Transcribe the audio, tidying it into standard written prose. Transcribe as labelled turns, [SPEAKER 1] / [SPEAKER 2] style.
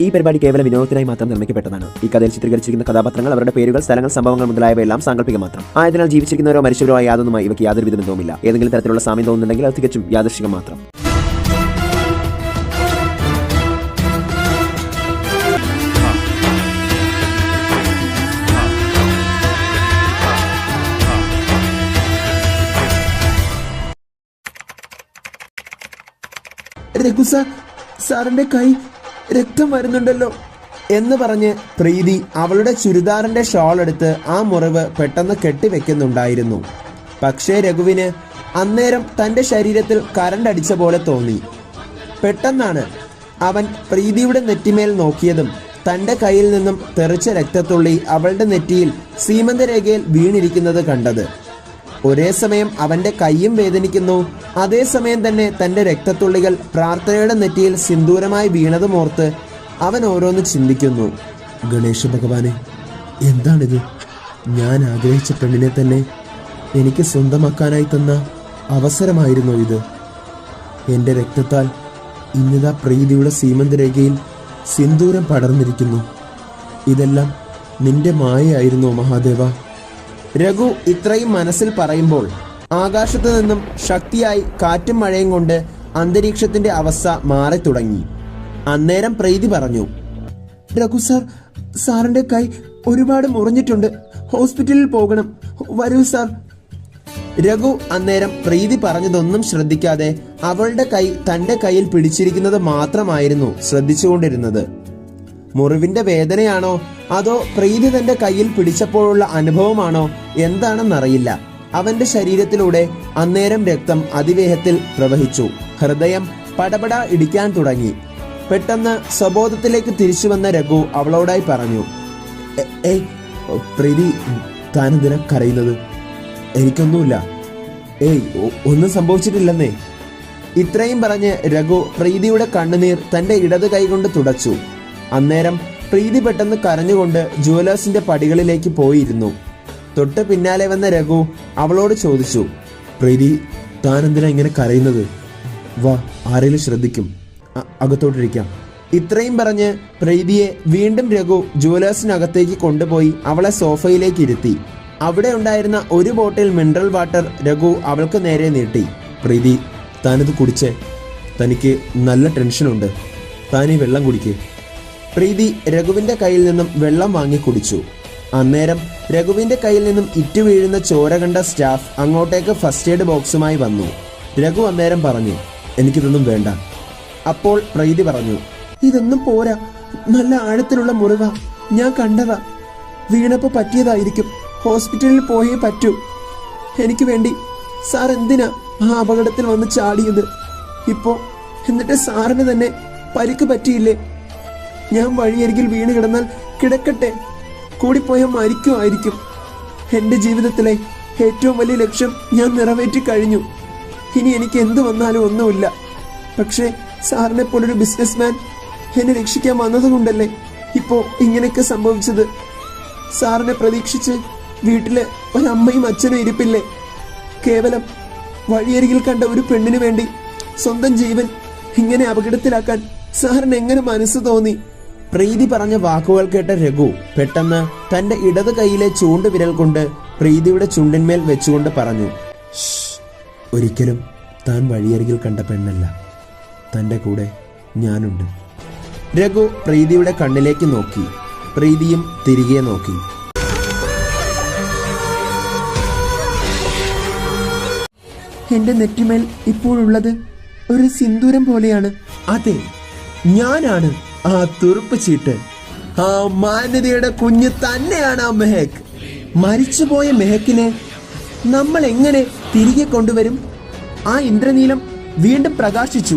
[SPEAKER 1] ഈ പരിപാടി കേവല വിനോദത്തിനായി മാത്രം നിർമ്മിക്കപ്പെട്ടതാണ്. ഈ കഥയിൽ ചിത്രീകരിച്ചിരിക്കുന്ന കഥാപാത്രങ്ങൾ, അവരുടെ പേരുകൾ, സ്ഥലങ്ങൾ, സംഭവങ്ങൾ മുതലായവയെല്ലാം സാങ്കല്പിക മാത്രം ആയതിനാൽ ജീവിച്ചിരിക്കുന്നവരോ മരിച്ചവരോ ആയ യാതൊന്നുമായി ഇവയ്ക്ക് യാതൊരു ബന്ധവുമില്ല. ഏതെങ്കിലും തരത്തിലുള്ള സാമ്യം തോന്നുന്നുണ്ടെങ്കിൽ അത് തികച്ചും യാദൃശ്ചികം മാത്രം.
[SPEAKER 2] രഘു സാറിന്റെ കൈ രക്തം വരുന്നുണ്ടല്ലോ എന്ന് പറഞ്ഞ് പ്രീതി അവളുടെ ചുരിദാറിന്റെ ഷോൾ എടുത്ത് ആ മുറിവ് പെട്ടെന്ന് കെട്ടിവെക്കുന്നുണ്ടായിരുന്നു. പക്ഷേ രഘുവിന് അന്നേരം തന്റെ ശരീരത്തിൽ കറണ്ട് അടിച്ച പോലെ തോന്നി. പെട്ടെന്നാണ് അവൻ പ്രീതിയുടെ നെറ്റിമേൽ നോക്കിയതും തന്റെ കയ്യിൽ നിന്നും തെറിച്ച രക്തത്തുള്ളി അവളുടെ നെറ്റിയിൽ സീമന്തരേഖയിൽ വീണിരിക്കുന്നത് കണ്ടത്. ഒരേ സമയം അവന്റെ കൈയും വേദനിക്കുന്നു, അതേസമയം തന്നെ തന്റെ രക്തത്തുള്ളികൾ പ്രാർത്ഥനയുടെ നെറ്റിയിൽ സിന്ദൂരമായി വീണതുമോർത്ത് അവൻ ഓരോന്ന് ചിന്തിക്കുന്നു. ഗണേശ ഭഗവാനെ, എന്താണിത്? ഞാൻ ആഗ്രഹിച്ച പെണ്ണിനെ തന്നെ എനിക്ക് സ്വന്തമാക്കാനായി തന്ന അവസരമായിരുന്നോ ഇത്? എൻ്റെ രക്തത്താൽ ഇന്നിതാ പ്രീതിയുടെ സീമന്തരേഖയിൽ സിന്ദൂരം പടർന്നിരിക്കുന്നു. ഇതെല്ലാം നിന്റെ മായയായിരുന്നോ മഹാദേവ? രഘു ഇത്രയും മനസ്സിൽ പറയുമ്പോൾ ആകാശത്ത് നിന്നും ശക്തിയായി കാറ്റും മഴയും കൊണ്ട് അന്തരീക്ഷത്തിന്റെ അവസ്ഥ മാറി തുടങ്ങി. അന്നേരം പ്രീതി പറഞ്ഞു, രഘു സാറിന്റെ കൈ ഒരുപാട് മുറിഞ്ഞിട്ടുണ്ട്, ഹോസ്പിറ്റലിൽ പോകണം, വരൂ സാർ. രഘു അന്നേരം പ്രീതി പറഞ്ഞതൊന്നും ശ്രദ്ധിക്കാതെ അവളുടെ കൈ തന്റെ കയ്യിൽ പിടിച്ചിരിക്കുന്നത് മാത്രമായിരുന്നു ശ്രദ്ധിച്ചുകൊണ്ടിരുന്നത്. മുറിവിന്റെ വേദനയാണോ അതോ പ്രീതി തന്റെ കയ്യിൽ പിടിച്ചപ്പോഴുള്ള അനുഭവമാണോ എന്താണെന്നറിയില്ല. അവന്റെ ശരീരത്തിലൂടെ അന്നേരം രക്തം അതിവേഗത്തിൽ പ്രവഹിച്ചു. ഹൃദയം പടപട ഇടിക്കാൻ തുടങ്ങി. പെട്ടെന്ന് സ്വബോധത്തിലേക്ക് തിരിച്ചു വന്ന രഘു അവളോടായി പറഞ്ഞു, ഏയ് പ്രീതി, താനെന്തിനാ കരയുന്നത്? എനിക്കൊന്നുമില്ല, ഒന്നും സംഭവിച്ചിട്ടില്ലെന്നേ. ഇത്രയും പറഞ്ഞ് രഘു പ്രീതിയുടെ കണ്ണുനീർ തന്റെ ഇടത് കൈകൊണ്ട് തുടച്ചു. അന്നേരം പ്രീതി പെട്ടെന്ന് കരഞ്ഞുകൊണ്ട് ജുവലേഴ്സിന്റെ പടികളിലേക്ക് പോയിരുന്നു. തൊട്ട് പിന്നാലെ വന്ന രഘു അവളോട് ചോദിച്ചു, പ്രീതി, താൻ എന്തിനാ ഇങ്ങനെ കരയുന്നത്? വാ, ആരെങ്കിലും ശ്രദ്ധിക്കും, അകത്തോട്ടിരിക്കാം. ഇത്രയും പറഞ്ഞ് പ്രീതിയെ വീണ്ടും രഘു ജുവലേഴ്സിനകത്തേക്ക് കൊണ്ടുപോയി അവളെ സോഫയിലേക്ക് ഇരുത്തി. അവിടെ ഉണ്ടായിരുന്ന ഒരു ബോട്ടിൽ മിനറൽ വാട്ടർ രഘു അവൾക്ക് നേരെ നീട്ടി. പ്രീതി, താനിത് കുടിച്ചേ, തനിക്ക് നല്ല ടെൻഷനുണ്ട്, താനീ വെള്ളം കുടിക്കേ. പ്രീതി രഘുവിന്റെ കയ്യിൽ നിന്നും വെള്ളം വാങ്ങി കുടിച്ചു. അന്നേരം രഘുവിന്റെ കയ്യിൽ നിന്നും ഇറ്റു വീഴുന്ന ചോര കണ്ട സ്റ്റാഫ് അങ്ങോട്ടേക്ക് ഫസ്റ്റ് എയ്ഡ് ബോക്സുമായി വന്നു. രഘു അന്നേരം പറഞ്ഞു, എനിക്കിതൊന്നും വേണ്ട. അപ്പോൾ പ്രീതി പറഞ്ഞു, ഇതൊന്നും പോരാ, നല്ല ആഴത്തിലുള്ള മുറിവാ, ഞാൻ കണ്ടതാ, വീണപ്പോ പറ്റിയതായിരിക്കും, ഹോസ്പിറ്റലിൽ പോയേ പറ്റൂ. എനിക്ക് വേണ്ടി സാർ എന്തിനാ ആ അപകടത്തിൽ വന്ന് ചാടിയത്? എന്നിട്ട് സാറിന് തന്നെ പരിക്ക് പറ്റിയില്ലേ? ഞാൻ വഴിയരികിൽ വീണ് കിടന്നാൽ കിടക്കട്ടെ, കൂടിപ്പോയാൽ മരിക്കുമായിരിക്കും. എൻ്റെ ജീവിതത്തിലെ ഏറ്റവും വലിയ ലക്ഷ്യം ഞാൻ നിറവേറ്റി കഴിഞ്ഞു. ഇനി എനിക്ക് എന്ത് വന്നാലും ഒന്നുമില്ല. പക്ഷേ സാറിനെ പോലൊരു ബിസിനസ്മാൻ എന്നെ രക്ഷിക്കാൻ വന്നതുകൊണ്ടല്ലേ ഇപ്പോൾ ഇങ്ങനെയൊക്കെ സംഭവിച്ചത്. സാറിനെ പ്രതീക്ഷിച്ച് വീട്ടിലെ ഒരമ്മയും അച്ഛനും ഇരിപ്പില്ലേ? കേവലം വഴിയരികിൽ കണ്ട ഒരു പെണ്ണിന് വേണ്ടി സ്വന്തം ജീവൻ ഇങ്ങനെ അപകടത്തിലാക്കാൻ സാറിന് എങ്ങനെ മനസ്സ് തോന്നി? പ്രീതി പറഞ്ഞ വാക്കുകൾ കേട്ട രഘു പെട്ടെന്ന് തന്റെ ഇടത് കൈയിലെ ചൂണ്ടുവിരൽ കൊണ്ട് പ്രീതിയുടെ ചുണ്ടിന്മേൽ വെച്ചുകൊണ്ട് പറഞ്ഞു, ഒരിക്കലും താൻ വഴിയരികിൽ കണ്ട പെണ്ണല്ല, തന്റെ കൂടെ ഞാനുണ്ട്. രഘു പ്രീതിയുടെ കണ്ണിലേക്ക് നോക്കി. പ്രീതിയും തിരികെ നോക്കി. എന്റെ നെറ്റിമേൽ ഇപ്പോഴുള്ളത് ഒരു സിന്ദൂരം പോലെയാണ്. അതെ, ഞാനാണ് ആ തുറുപ്പ് ചീട്ട്. ആ മാന്യതയുടെ കുഞ്ഞ് തന്നെയാണ് ആ മെഹക്. മരിച്ചുപോയ മെഹക്കിനെ നമ്മൾ എങ്ങനെ തിരികെ കൊണ്ടുവരും? ആ ഇന്ദ്രനീലം വീണ്ടും പ്രകാശിച്ചു.